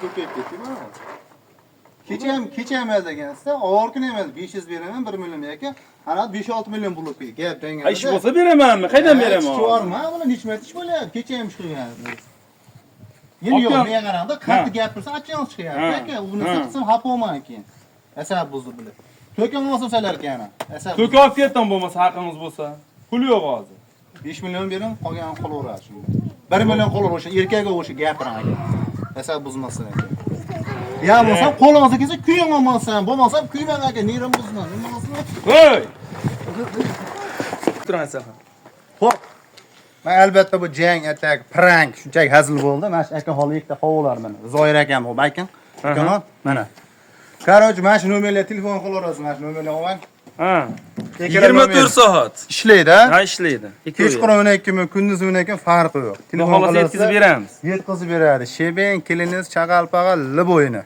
ko'payib ketdimi? Kecha emas ekansa, og'ir kun emas, 500 beraman, 1 million yoki ana 5-6 million bo'lib ketdi. Gap denganda. Ish bo'lsa beramanmi? Qaydan beraman? Ish bormi? Buni nechma ish bo'lyapti? Kecha ham ish qilgan. Endi yo'q, menga qarangda, qattiq gapirsa, achchiq chiqyapti. Aka, uni qilsam xafa bo'lman keyin. Asab buzib bilib. To'kam olsam salar ekan. Asab. To'ka olib ketdim bo'lmasa, haqingiz bo'lsa. Pul yo'q hozir. 5 million bering, qolganini qolaveradi shunda. 1 million qolaver o'sha erkakga o'sha gapiring aka. Asab buzmasin aka. Ya bo'lsam qo'lingizga kelsa kuying olmasan, bo'lmasa kuymang aka, nerim buzman. Nima qilsin? Voy! Turasiz. Xo'p. Men albatta bu jang, atak, prank shunchaki hazil bo'ldi. Mana shu aka holi ikkita qovolar mana. Zoir akam bu baykin. Akanon, mana. Короче, mana shu nomerga telefon qilaverasiz, mana shu nomerga olmang. Ha. 24 soat ishlaydi. Ha, ishlaydi. Kechqurun 12 mi, kunduz 12 mi farqi yo'q. Telefon qilib yetkazib beramiz. Yetkazib beradi. Shebeng, keliniz, chaqalpag'a, liboyini.